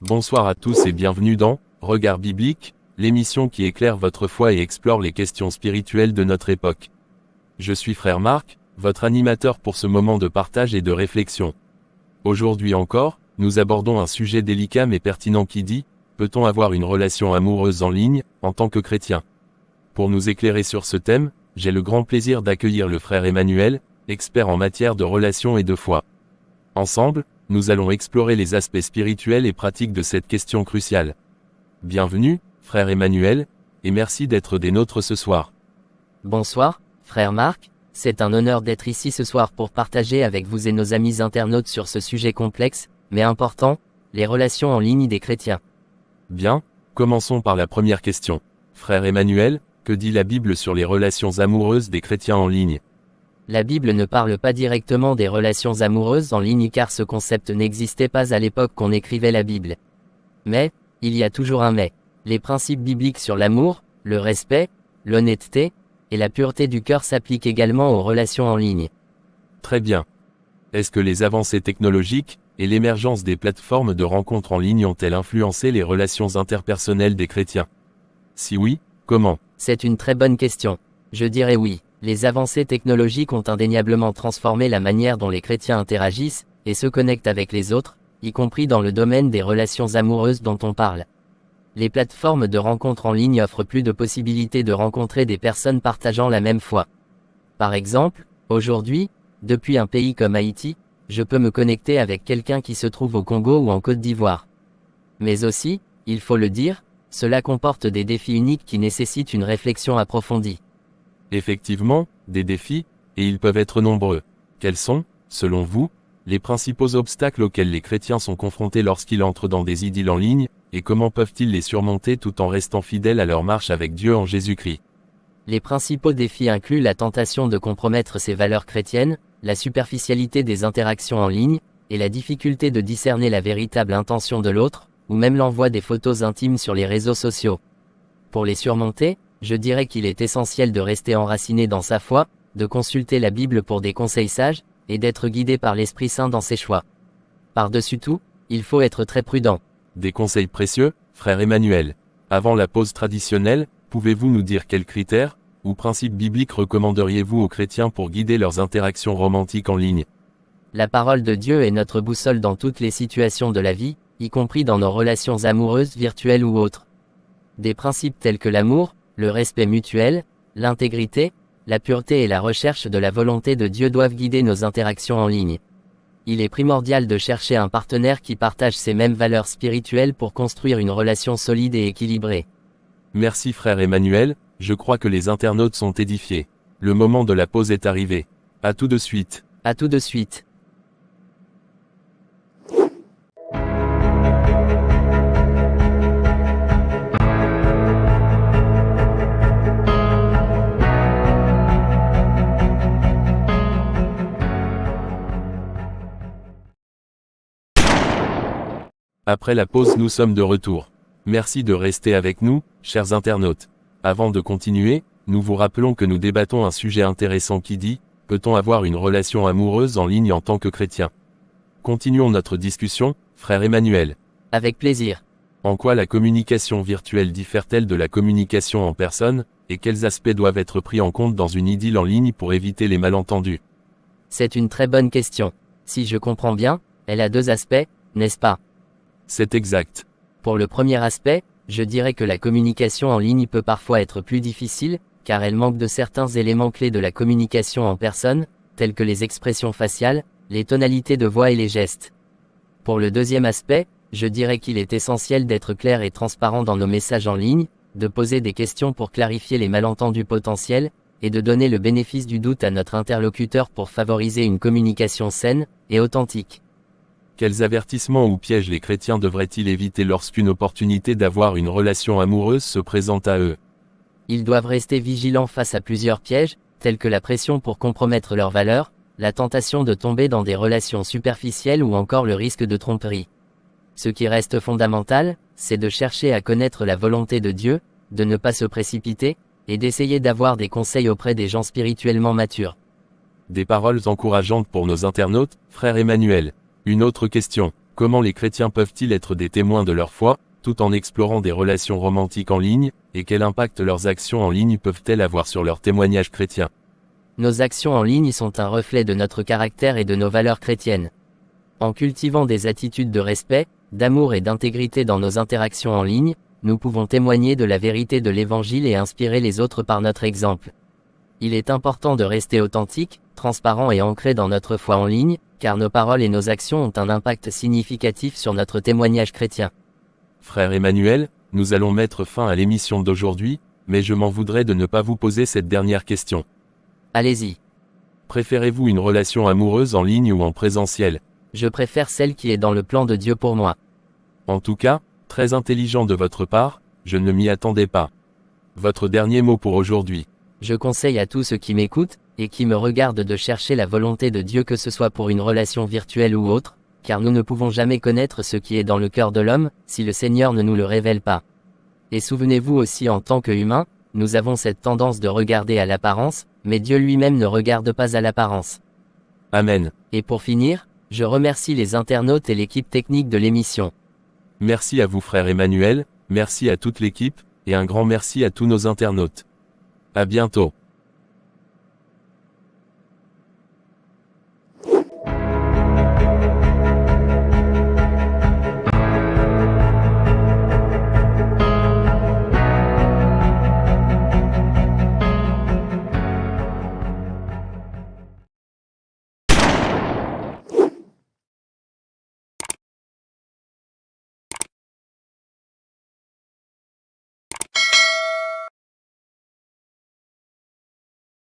Bonsoir à tous et bienvenue dans Regard biblique, l'émission qui éclaire votre foi et explore les questions spirituelles de notre époque. Je suis frère Marc, votre animateur pour ce moment de partage et de réflexion. Aujourd'hui encore, nous abordons un sujet délicat mais pertinent qui dit, peut-on avoir une relation amoureuse en ligne, en tant que chrétien? Pour nous éclairer sur ce thème, j'ai le grand plaisir d'accueillir le frère Emmanuel, expert en matière de relations et de foi. Ensemble, nous allons explorer les aspects spirituels et pratiques de cette question cruciale. Bienvenue, frère Emmanuel, et merci d'être des nôtres ce soir. Bonsoir, frère Marc, c'est un honneur d'être ici ce soir pour partager avec vous et nos amis internautes sur ce sujet complexe, mais important, les relations en ligne des chrétiens. Bien, commençons par la première question. Frère Emmanuel, que dit la Bible sur les relations amoureuses des chrétiens en ligne? La Bible ne parle pas directement des relations amoureuses en ligne car ce concept n'existait pas à l'époque qu'on écrivait la Bible. Mais, il y a toujours un mais. Les principes bibliques sur l'amour, le respect, l'honnêteté, et la pureté du cœur s'appliquent également aux relations en ligne. Très bien. Est-ce que les avancées technologiques et l'émergence des plateformes de rencontres en ligne ont-elles influencé les relations interpersonnelles des chrétiens? Si oui, comment? C'est une très bonne question. Je dirais oui. Les avancées technologiques ont indéniablement transformé la manière dont les chrétiens interagissent et se connectent avec les autres, y compris dans le domaine des relations amoureuses dont on parle. Les plateformes de rencontres en ligne offrent plus de possibilités de rencontrer des personnes partageant la même foi. Par exemple, aujourd'hui, depuis un pays comme Haïti, je peux me connecter avec quelqu'un qui se trouve au Congo ou en Côte d'Ivoire. Mais aussi, il faut le dire, cela comporte des défis uniques qui nécessitent une réflexion approfondie. Effectivement, des défis, et ils peuvent être nombreux. Quels sont, selon vous, les principaux obstacles auxquels les chrétiens sont confrontés lorsqu'ils entrent dans des idylles en ligne, et comment peuvent-ils les surmonter tout en restant fidèles à leur marche avec Dieu en Jésus-Christ? Les principaux défis incluent la tentation de compromettre ses valeurs chrétiennes, la superficialité des interactions en ligne, et la difficulté de discerner la véritable intention de l'autre, ou même l'envoi des photos intimes sur les réseaux sociaux. Pour les surmonter, je dirais qu'il est essentiel de rester enraciné dans sa foi, de consulter la Bible pour des conseils sages, et d'être guidé par l'Esprit Saint dans ses choix. Par-dessus tout, il faut être très prudent. Des conseils précieux, frère Emmanuel. Avant la pause traditionnelle, pouvez-vous nous dire quels critères ou principes bibliques recommanderiez-vous aux chrétiens pour guider leurs interactions romantiques en ligne? La parole de Dieu est notre boussole dans toutes les situations de la vie, y compris dans nos relations amoureuses virtuelles ou autres. Des principes tels que l'amour, le respect mutuel, l'intégrité, la pureté et la recherche de la volonté de Dieu doivent guider nos interactions en ligne. Il est primordial de chercher un partenaire qui partage ces mêmes valeurs spirituelles pour construire une relation solide et équilibrée. Merci frère Emmanuel, je crois que les internautes sont édifiés. Le moment de la pause est arrivé. À tout de suite. À tout de suite. Après la pause, nous sommes de retour. Merci de rester avec nous, chers internautes. Avant de continuer, nous vous rappelons que nous débattons un sujet intéressant qui dit, peut-on avoir une relation amoureuse en ligne en tant que chrétien? Continuons notre discussion, frère Emmanuel. Avec plaisir. En quoi la communication virtuelle diffère-t-elle de la communication en personne, et quels aspects doivent être pris en compte dans une idylle en ligne pour éviter les malentendus? C'est une très bonne question. Si je comprends bien, elle a deux aspects, n'est-ce pas? C'est exact. Pour le premier aspect, je dirais que la communication en ligne peut parfois être plus difficile, car elle manque de certains éléments clés de la communication en personne, tels que les expressions faciales, les tonalités de voix et les gestes. Pour le deuxième aspect, je dirais qu'il est essentiel d'être clair et transparent dans nos messages en ligne, de poser des questions pour clarifier les malentendus potentiels, et de donner le bénéfice du doute à notre interlocuteur pour favoriser une communication saine et authentique. Quels avertissements ou pièges les chrétiens devraient-ils éviter lorsqu'une opportunité d'avoir une relation amoureuse se présente à eux? Ils doivent rester vigilants face à plusieurs pièges, tels que la pression pour compromettre leurs valeurs, la tentation de tomber dans des relations superficielles ou encore le risque de tromperie. Ce qui reste fondamental, c'est de chercher à connaître la volonté de Dieu, de ne pas se précipiter, et d'essayer d'avoir des conseils auprès des gens spirituellement matures. Des paroles encourageantes pour nos internautes, frère Emmanuel. Une autre question. Comment les chrétiens peuvent-ils être des témoins de leur foi, tout en explorant des relations romantiques en ligne, et quel impact leurs actions en ligne peuvent-elles avoir sur leur témoignage chrétien? Nos actions en ligne sont un reflet de notre caractère et de nos valeurs chrétiennes. En cultivant des attitudes de respect, d'amour et d'intégrité dans nos interactions en ligne, nous pouvons témoigner de la vérité de l'Évangile et inspirer les autres par notre exemple. Il est important de rester authentique, transparent et ancré dans notre foi en ligne, car nos paroles et nos actions ont un impact significatif sur notre témoignage chrétien. Frère Emmanuel, nous allons mettre fin à l'émission d'aujourd'hui, mais je m'en voudrais de ne pas vous poser cette dernière question. Allez-y. Préférez-vous une relation amoureuse en ligne ou en présentiel? Je préfère celle qui est dans le plan de Dieu pour moi. En tout cas, très intelligent de votre part, je ne m'y attendais pas. Votre dernier mot pour aujourd'hui. Je conseille à tous ceux qui m'écoutent, et qui me regardent de chercher la volonté de Dieu que ce soit pour une relation virtuelle ou autre, car nous ne pouvons jamais connaître ce qui est dans le cœur de l'homme, si le Seigneur ne nous le révèle pas. Et souvenez-vous aussi en tant qu'humains, nous avons cette tendance de regarder à l'apparence, mais Dieu lui-même ne regarde pas à l'apparence. Amen. Et pour finir, je remercie les internautes et l'équipe technique de l'émission. Merci à vous frère Emmanuel, merci à toute l'équipe, et un grand merci à tous nos internautes. À bientôt.